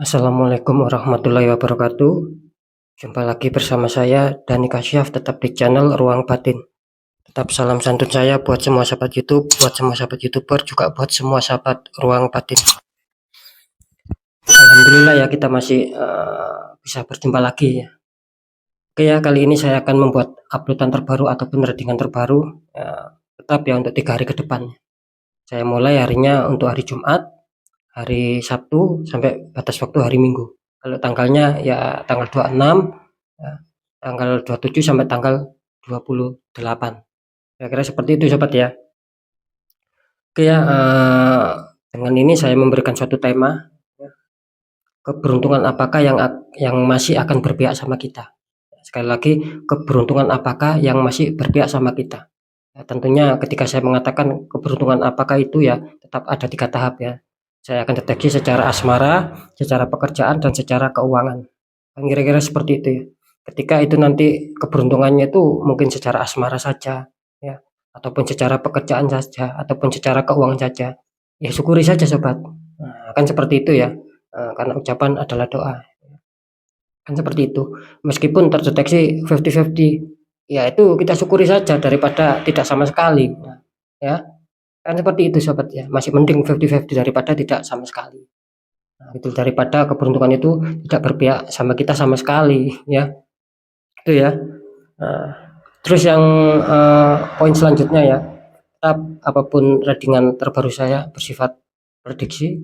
Assalamualaikum warahmatullahi wabarakatuh. Jumpa lagi bersama saya Dani Kasyaf, tetap di channel Ruang Batin. Tetap salam santun saya buat semua sahabat YouTube, buat semua sahabat YouTuber, juga buat semua sahabat Ruang Batin. Alhamdulillah ya, kita masih bisa berjumpa lagi ya. Oke ya, kali ini saya akan membuat uploadan terbaru ataupun readingan terbaru, tetap ya untuk 3 hari ke depan. Saya mulai harinya untuk hari Jumat, hari Sabtu, sampai batas waktu hari Minggu. Kalau tanggalnya ya tanggal 26, ya, tanggal 27 sampai tanggal 28. Kira-kira seperti itu sobat ya. Oke ya, dengan ini saya memberikan suatu tema, ya, keberuntungan apakah yang masih akan berpihak sama kita. Sekali lagi, keberuntungan apakah yang masih berpihak sama kita. Ya, tentunya ketika saya mengatakan keberuntungan apakah itu ya tetap ada 3 tahap ya. Saya akan deteksi secara asmara, secara pekerjaan, dan secara keuangan. Kan kira-kira seperti itu ya. Ketika itu nanti keberuntungannya itu mungkin secara asmara saja ya, ataupun secara pekerjaan saja, ataupun secara keuangan saja. Ya syukuri saja sobat. Nah, kan seperti itu ya. Karena ucapan adalah doa. Kan seperti itu. Meskipun terdeteksi 50-50, ya itu kita syukuri saja daripada tidak sama sekali. Nah, ya, kan seperti itu sobat ya. Masih mending 50-50 daripada tidak sama sekali. Nah, itu daripada keberuntungan itu tidak berpihak sama kita sama sekali ya. Itu ya. Nah, terus yang poin selanjutnya ya, tetap apapun readingan terbaru saya bersifat prediksi,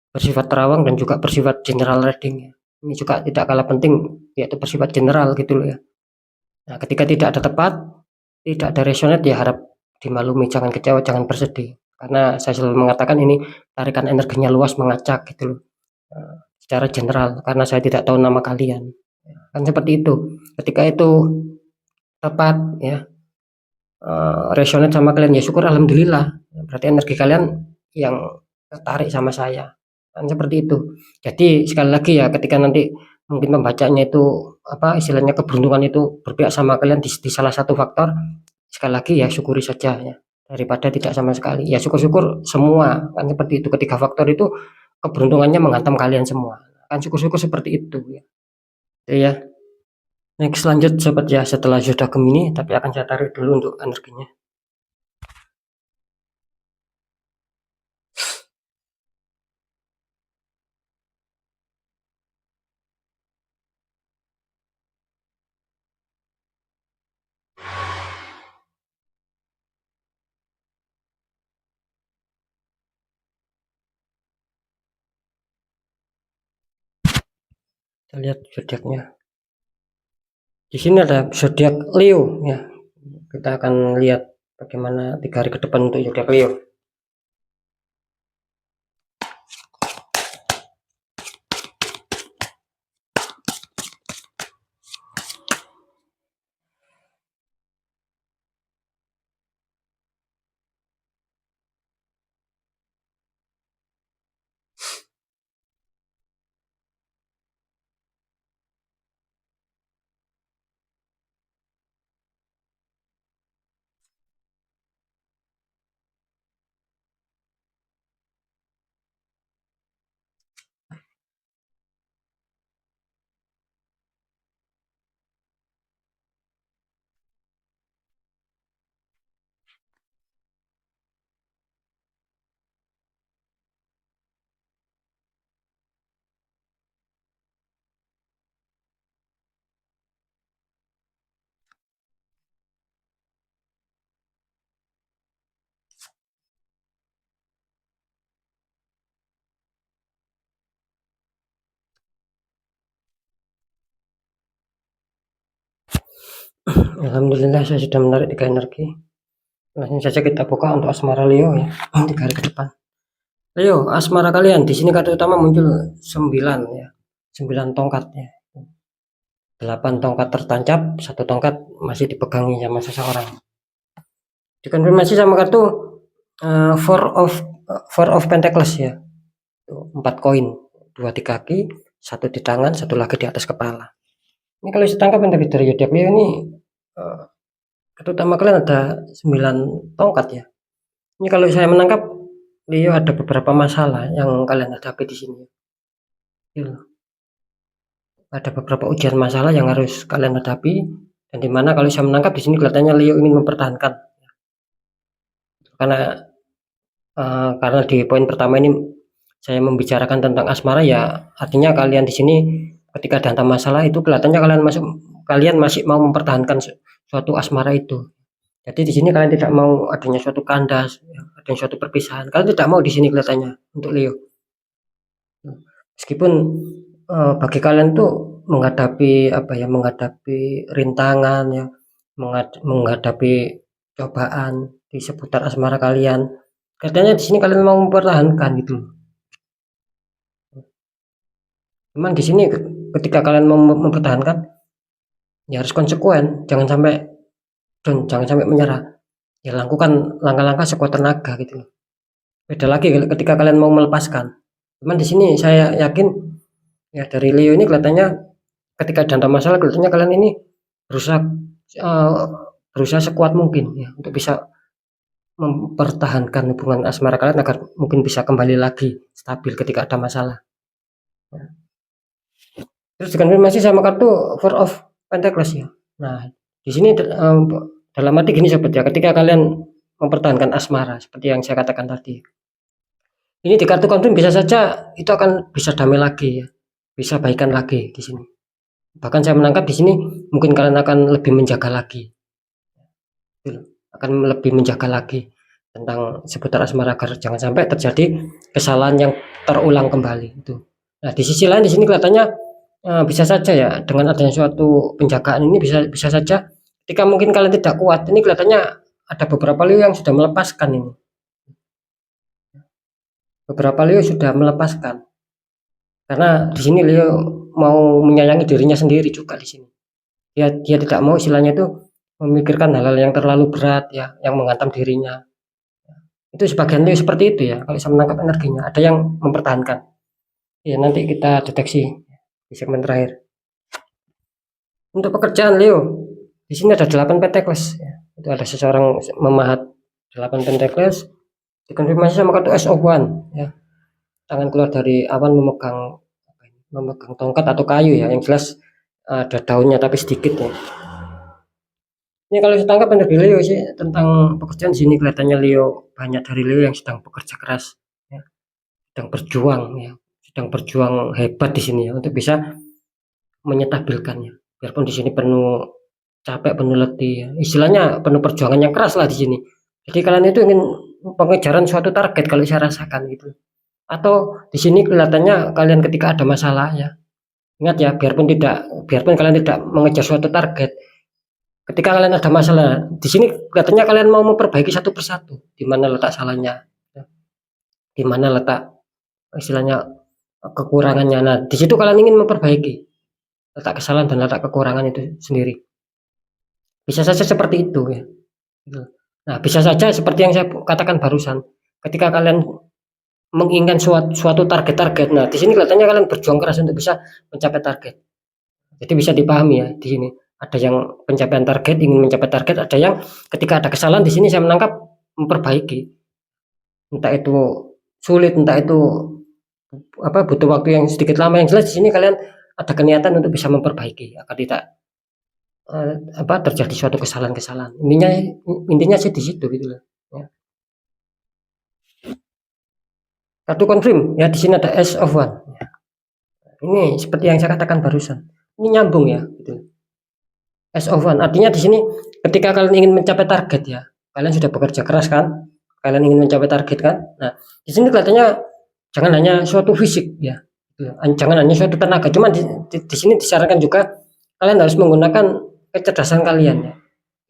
bersifat terawang, dan juga bersifat general reading ya. Ini juga tidak kalah penting, yaitu bersifat general gitu loh ya. Nah, ketika tidak ada tepat, tidak ada resonate, ya harap dimaklumi, jangan kecewa, jangan bersedih. Karena saya selalu mengatakan ini tarikan energinya luas, mengacak gitu loh. Secara general, karena saya tidak tahu nama kalian. Kan seperti itu. Ketika itu tepat ya, resonate sama kalian, ya syukur alhamdulillah. Berarti energi kalian yang tertarik sama saya. Kan seperti itu. Jadi sekali lagi ya, ketika nanti mungkin pembacanya itu apa istilahnya keberuntungan itu berpihak sama kalian di salah satu faktor, sekali lagi ya syukuri saja ya, daripada tidak sama sekali. Ya syukur-syukur semua, kan seperti itu. Ketiga faktor itu keberuntungannya menghantam kalian semua. Kan syukur-syukur seperti itu ya. Itu ya. Next lanjut sobat ya, setelah sudah Gemini, tapi akan saya tarik dulu untuk energinya. Kita lihat zodiaknya. Di sini ada zodiak Leo ya. Kita akan lihat bagaimana 3 hari ke depan untuk zodiak Leo. Alhamdulillah saya sudah menarik 3 energi. Langsung saja kita buka untuk asmara Leo ya, 3 hari ke depan. Leo, asmara kalian di sini kartu utama muncul 9 ya. 9 tongkat ya. 8 tongkat tertancap, 1 tongkat masih dipegangi sama seseorang. Dikonfirmasi sama kartu Four of Pentacles ya. 4 koin, 2 di kaki, 1 di tangan, 1 lagi di atas kepala. Ini kalau ditangkap dari zodiak Leo ini, kartu utama kalian ada 9 tongkat ya. Ini kalau saya menangkap Leo ada beberapa masalah yang kalian hadapi di sini. gitu. Ada beberapa ujian masalah yang harus kalian hadapi, dan dimana kalau saya menangkap di sini kelihatannya Leo ingin mempertahankan. Karena di poin pertama ini saya membicarakan tentang asmara, ya artinya kalian di sini ketika ada masalah itu kelihatannya kalian masih mau mempertahankan suatu asmara itu. Jadi di sini kalian tidak mau adanya suatu kandas, ya, adanya suatu perpisahan. Kalian tidak mau di sini kelihatannya untuk Leo. Meskipun bagi kalian tuh menghadapi rintangan ya, menghadapi cobaan di seputar asmara kalian. Katanya di sini kalian mau mempertahankan gitu. Cuman di sini ketika kalian mau mempertahankan, ya harus konsekuen, jangan sampai menyerah. Ya lakukan langkah-langkah sekuat tenaga gitu. Beda lagi ketika kalian mau melepaskan. Cuman di sini saya yakin ya dari Leo ini kelihatannya ketika ada masalah kelihatannya kalian ini berusaha sekuat mungkin ya untuk bisa mempertahankan hubungan asmara kalian agar mungkin bisa kembali lagi stabil ketika ada masalah. Terus dikonfirmasi sama kartu Four of Pentacles ya. Nah, di sini dalam arti gini sobat ya, ketika kalian mempertahankan asmara seperti yang saya katakan tadi. Ini di kartu konfirm bisa saja itu akan bisa damai lagi ya. Bisa baikan lagi di sini. Bahkan saya menangkap di sini mungkin kalian akan lebih menjaga lagi. Akan lebih menjaga lagi tentang seputar asmara agar jangan sampai terjadi kesalahan yang terulang kembali itu. Nah, di sisi lain di sini kelihatannya bisa saja ya dengan adanya suatu penjagaan ini bisa saja ketika mungkin kalian tidak kuat ini kelihatannya ada beberapa Leo yang sudah melepaskan ini. Beberapa Leo sudah melepaskan. Karena di sini Leo mau menyayangi dirinya sendiri juga di sini. Dia tidak mau istilahnya itu memikirkan hal-hal yang terlalu berat ya, yang menghantam dirinya. Itu sebagian Leo seperti itu ya. Kalau saya menangkap energinya, ada yang mempertahankan. Ya nanti kita deteksi di segmen terakhir. Untuk pekerjaan Leo, di sini ada 8 Pentacles. Ya. Itu ada seseorang memahat 8 Pentacles. Dikonfirmasi sama kartu Ace of Wands. Ya. Tangan keluar dari awan memegang tongkat atau kayu ya. Yang jelas ada daunnya tapi sedikit ya. Ini kalau saya tangkap energi Leo sih tentang pekerjaan sini kelihatannya Leo banyak dari Leo yang sedang bekerja keras, ya. Sedang berjuang hebat di sini ya untuk bisa menyetabilkannya. Biarpun di sini penuh capek, penuh letih, ya. Istilahnya penuh perjuangan yang keras lah di sini. Jadi kalian itu ingin pengejaran suatu target kalau saya rasakan gitu. Atau di sini kelihatannya kalian ketika ada masalah ya. Ingat ya, biarpun kalian tidak mengejar suatu target, ketika kalian ada masalah, di sini kelihatannya kalian mau memperbaiki satu persatu, di mana letak salahnya, ya. Di mana letak istilahnya kekurangannya. Nah, di situ kalian ingin memperbaiki letak kesalahan dan letak kekurangan itu sendiri. Bisa saja seperti itu ya. Nah, bisa saja seperti yang saya katakan barusan, ketika kalian menginginkan suatu target-target. Nah, di sini kelihatannya kalian berjuang keras untuk bisa mencapai target. Jadi bisa dipahami ya di sini. Ada yang pencapaian target, ingin mencapai target, ada yang ketika ada kesalahan di sini saya menangkap memperbaiki. Entah itu sulit, entah itu butuh waktu yang sedikit lama. Yang jelas di sini kalian ada keniatan untuk bisa memperbaiki agar tidak terjadi suatu kesalahan-kesalahan. Intinya sih di situ gitu loh. Ya. Kartu confirm ya di sini ada Ace of Wands. Ya. Ini seperti yang saya katakan barusan. Ini nyambung ya gitu. Ace of Wands artinya di sini ketika kalian ingin mencapai target ya, kalian sudah bekerja keras kan, kalian ingin mencapai target kan. Nah, di sini kelihatannya jangan hanya suatu fisik ya, jangan hanya suatu tenaga. Cuma di sini disarankan juga kalian harus menggunakan kecerdasan kalian ya,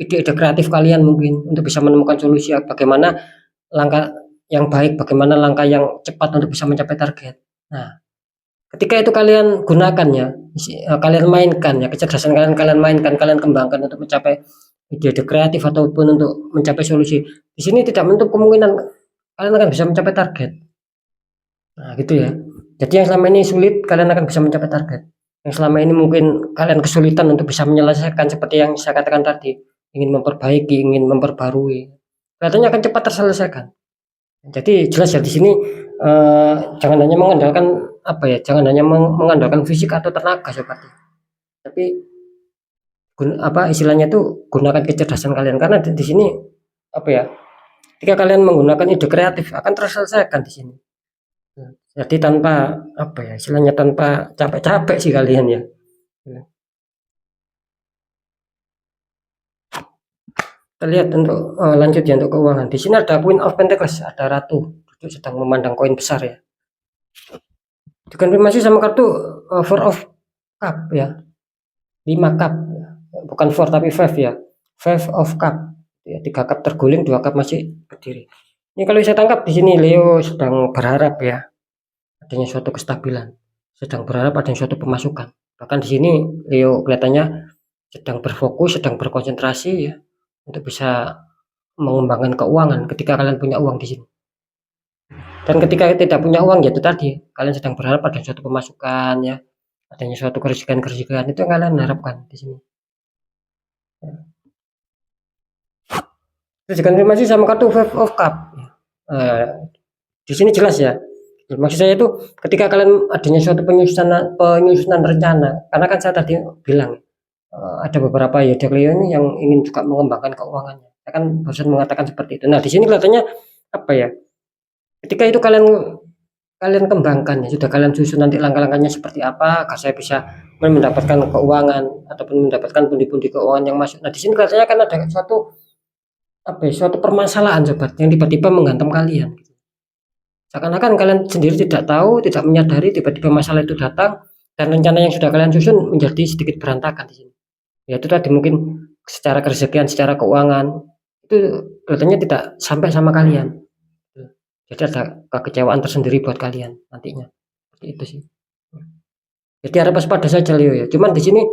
ide-ide kreatif kalian mungkin untuk bisa menemukan solusi bagaimana langkah yang baik, bagaimana langkah yang cepat untuk bisa mencapai target. Nah, ketika itu kalian gunakan ya, kalian mainkan ya, kecerdasan kalian mainkan, kalian kembangkan untuk mencapai ide-ide kreatif ataupun untuk mencapai solusi. Di sini tidak menutup kemungkinan kalian akan bisa mencapai target. Nah, gitu ya. Jadi yang selama ini sulit, kalian akan bisa mencapai target. Yang selama ini mungkin kalian kesulitan untuk bisa menyelesaikan seperti yang saya katakan tadi, ingin memperbaiki, ingin memperbarui, kelihatannya akan cepat terselesaikan. Jadi jelas ya di sini jangan hanya mengandalkan apa ya, jangan hanya mengandalkan fisik atau tenaga sobat, tapi istilahnya itu gunakan kecerdasan kalian, karena di sini apa ya, ketika kalian menggunakan ide kreatif akan terselesaikan di sini. Jadi tanpa apa ya, istilahnya tanpa capek-capek sih kalian ya. Kita lihat untuk lanjut ya, untuk keuangan. Di sini ada Queen of Pentacles, ada ratu duduk sedang memandang koin besar ya. Dikonfirmasi sama kartu Four of Cup ya, 5 cup, bukan 4 tapi 5 ya, 5 of cup ya, 3 cup terguling, 2 cup masih berdiri. Ini kalau saya tangkap di sini Leo sedang berharap ya adanya suatu kestabilan, sedang berharap adanya suatu pemasukan. Bahkan di sini Leo kelihatannya sedang berfokus, sedang berkonsentrasi ya untuk bisa mengembangkan keuangan ketika kalian punya uang di sini. Dan ketika tidak punya uang ya itu tadi, kalian sedang berharap ada suatu pemasukan ya, adanya suatu kerjikan-kerjikan, itu yang kalian harapkan di sini. Terus dikonfirmasi sama kartu Five of Cup. Di sini jelas ya. Maksud saya itu ketika kalian adanya suatu penyusunan rencana, karena kan saya tadi bilang ada beberapa zodiak Leo ini yang ingin juga mengembangkan keuangannya. Saya kan barusan mengatakan seperti itu. Nah, di sini kelihatannya apa ya? Ketika itu kalian kembangkan ya, sudah kalian susun nanti langkah-langkahnya seperti apa agar saya bisa mendapatkan keuangan ataupun mendapatkan pundi-pundi keuangan yang masuk. Nah, di sini kelihatannya kan ada suatu permasalahan sobat yang tiba-tiba menghantam kalian. Seakan-akan kalian sendiri tidak tahu, tidak menyadari, tiba-tiba masalah itu datang dan rencana yang sudah kalian susun menjadi sedikit berantakan di sini. Ya itu tadi, mungkin secara kerezekian, secara keuangan itu kelihatannya tidak sampai sama kalian. Jadi ada kekecewaan tersendiri buat kalian nantinya. Seperti itu sih. Jadi harap waspada saja Leo ya. Cuman di sini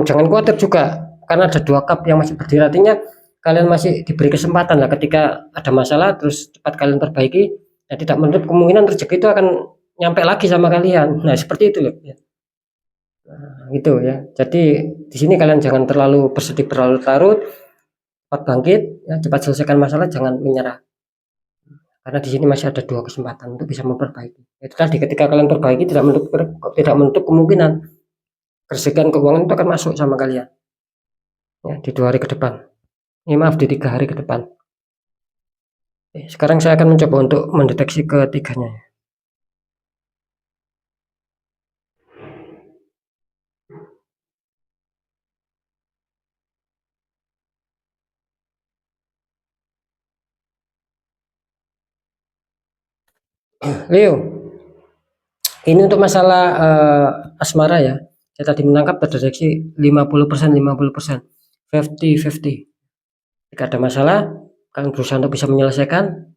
jangan khawatir juga, karena ada 2 cup yang masih berdiri, artinya kalian masih diberi kesempatan lah ketika ada masalah terus cepat kalian perbaiki, ya tidak menutup kemungkinan rezeki itu akan nyampe lagi sama kalian. Nah, seperti itu loh ya. Nah, gitu ya. Jadi di sini kalian jangan terlalu bersedih berlarut-larut, cepat bangkit ya, cepat selesaikan masalah, jangan menyerah. Karena di sini masih ada 2 kesempatan untuk bisa memperbaiki. Itu tadi, ketika kalian perbaiki tidak menutup kemungkinan kerezekian keuangan itu akan masuk sama kalian. Ya, di 2 hari ke depan. Maaf, di 3 hari ke depan. Sekarang saya akan mencoba untuk mendeteksi ketiganya. Leo, ini untuk masalah asmara ya. Saya tadi menangkap terdeteksi 50%, 50%, 50-50. Jika ada masalah, kalian berusaha untuk bisa menyelesaikan,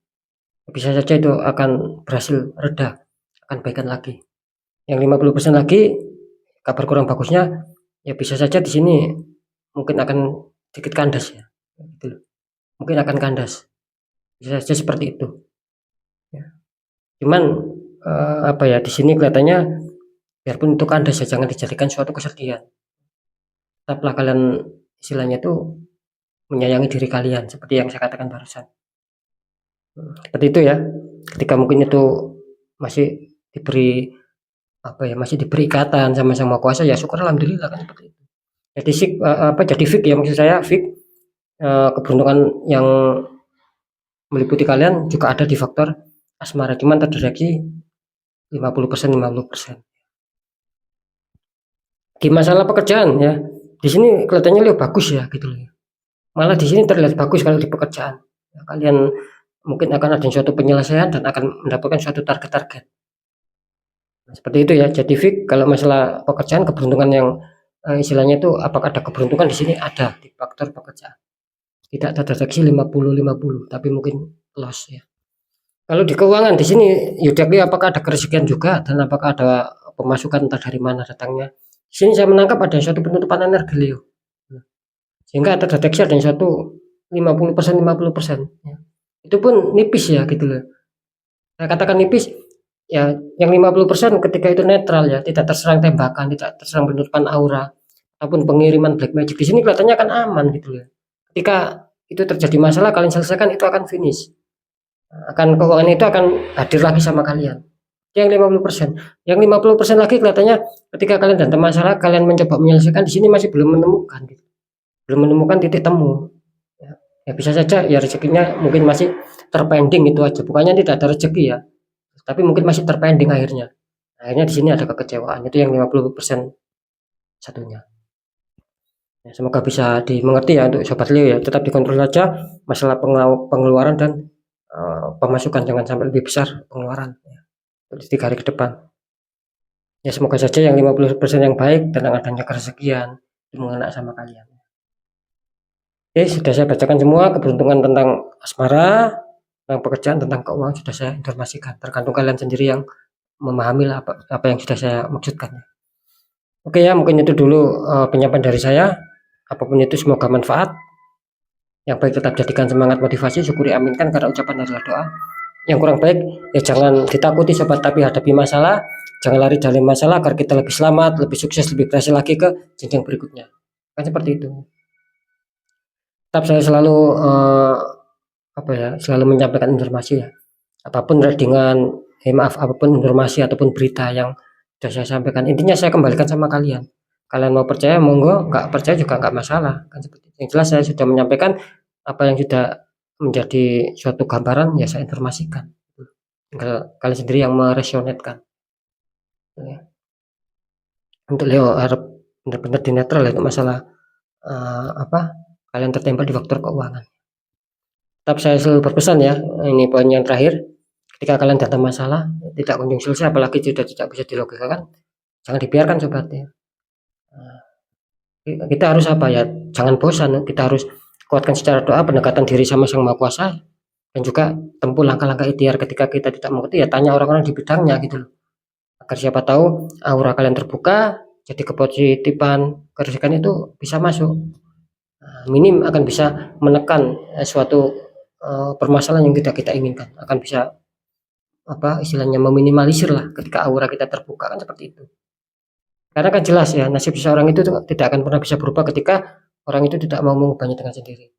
bisa saja itu akan berhasil reda, akan baikan lagi. Yang 50% lagi, kabar kurang bagusnya, ya bisa saja di sini mungkin akan sedikit kandas ya. Mungkin akan kandas, bisa saja seperti itu. Ya. Cuman di sini kelihatannya biarpun itu kandas ya, jangan dijadikan suatu kesedihan. Tetaplah kalian istilahnya itu menyayangi diri kalian seperti yang saya katakan barusan. Seperti itu ya. Ketika mungkin itu masih diberi masih diberi ikatan sama Sang Maha Kuasa, ya syukur alhamdulillah kan seperti itu. Jadi fik ya, maksud saya fik keberuntungan yang meliputi kalian juga ada di faktor asmara, cuman terdeteksi 50%, 50%. Di masalah pekerjaan ya, di sini kelihatannya Leo bagus ya gitu loh. Malah di sini terlihat bagus kalau di pekerjaan. Ya, kalian mungkin akan ada suatu penyelesaian dan akan mendapatkan suatu target-target. Nah, seperti itu ya. Jadi fik kalau masalah pekerjaan, keberuntungan yang istilahnya itu apakah ada keberuntungan di sini, ada di faktor pekerjaan. Tidak terdeteksi 50-50, tapi mungkin loss ya. Kalau di keuangan di sini zodiak Leo, apakah ada kerezekian juga dan apakah ada pemasukan entah dari mana datangnya. Di sini saya menangkap ada suatu penutupan energi Leo. Sehingga terdeteksi ada suatu 50%, 50%. Ya. Itu pun nipis ya gitu loh. Saya katakan nipis ya, yang 50% ketika itu netral ya, tidak terserang tembakan, tidak terserang penutupan aura ataupun pengiriman black magic. Di sini kelihatannya akan aman gitu loh. Ketika itu terjadi masalah, kalian selesaikan, itu akan finish. Keuangan itu akan hadir lagi sama kalian. Yang 50%. Yang 50% lagi kelihatannya ketika kalian datang masalah, kalian mencoba menyelesaikan di sini masih belum menemukan gitu. Belum menemukan titik temu. Ya bisa saja ya rezekinya mungkin masih terpending itu aja. Bukannya tidak ada rezeki ya, tapi mungkin masih terpending akhirnya. Akhirnya di sini ada kekecewaan. Itu yang 50% satunya. Ya, semoga bisa dimengerti ya untuk sobat Leo ya. Tetap dikontrol saja masalah pengeluaran dan pemasukan, jangan sampai lebih besar pengeluaran ya, untuk 3 hari ke depan. Ya semoga saja yang 50% yang baik tentang adanya kerezekian itu mengena sama kalian. Oke, sudah saya bacakan semua keberuntungan tentang asmara, tentang pekerjaan, tentang keuangan sudah saya informasikan. Tergantung kalian sendiri yang memahami apa yang sudah saya maksudkan. Oke ya, mungkin itu dulu penyampaian dari saya. Apapun itu semoga manfaat. Yang baik tetap jadikan semangat, motivasi, syukuri, aminkan karena ucapan adalah doa. Yang kurang baik ya jangan ditakuti sobat, tapi hadapi masalah. Jangan lari dari masalah agar kita lebih selamat, lebih sukses, lebih berhasil lagi ke jenjang berikutnya. Kan seperti itu. Tetap saya selalu selalu menyampaikan informasi ya. Apapun apapun informasi ataupun berita yang sudah saya sampaikan, intinya saya kembalikan sama kalian. Kalian mau percaya monggo, nggak percaya juga nggak masalah. Kan seperti itu. Yang jelas saya sudah menyampaikan apa yang sudah menjadi suatu gambaran ya saya informasikan. Kalian sendiri yang meresonetkan. Ya. Untuk Leo harap benar-benar dinetral ya, untuk masalah kalian tertempel di faktor keuangan. Tetap saya selalu berpesan ya, ini poin yang terakhir. Ketika kalian datang masalah tidak kunjung selesai, apalagi sudah tidak bisa dilogikakan, jangan dibiarkan sobat ya. Kita harus ya, jangan bosan, kita harus kuatkan secara doa, pendekatan diri sama Sang Maha Kuasa, dan juga tempuh langkah-langkah ikhtiar. Ketika kita tidak mengerti ya tanya orang-orang di bidangnya gitu loh, agar siapa tahu aura kalian terbuka, jadi kepositifan, kerezekian itu bisa masuk. Minim akan bisa menekan suatu permasalahan yang tidak kita inginkan, akan bisa istilahnya meminimalisir lah ketika aura kita terbuka, kan seperti itu. Karena kan jelas ya, nasib seseorang itu tidak akan pernah bisa berubah ketika orang itu tidak mau mengubahnya dengan sendiri.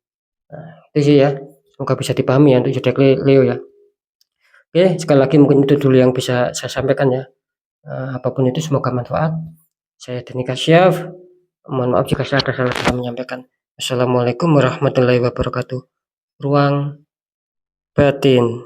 Nah, itu sih ya, semoga bisa dipahami ya untuk zodiak Leo ya. Oke, sekali lagi mungkin itu dulu yang bisa saya sampaikan ya. Apapun itu semoga manfaat. Saya Deni Kasyaf. Mohon maaf jika saya ada salah dalam menyampaikan. Assalamualaikum warahmatullahi wabarakatuh. Ruang batin.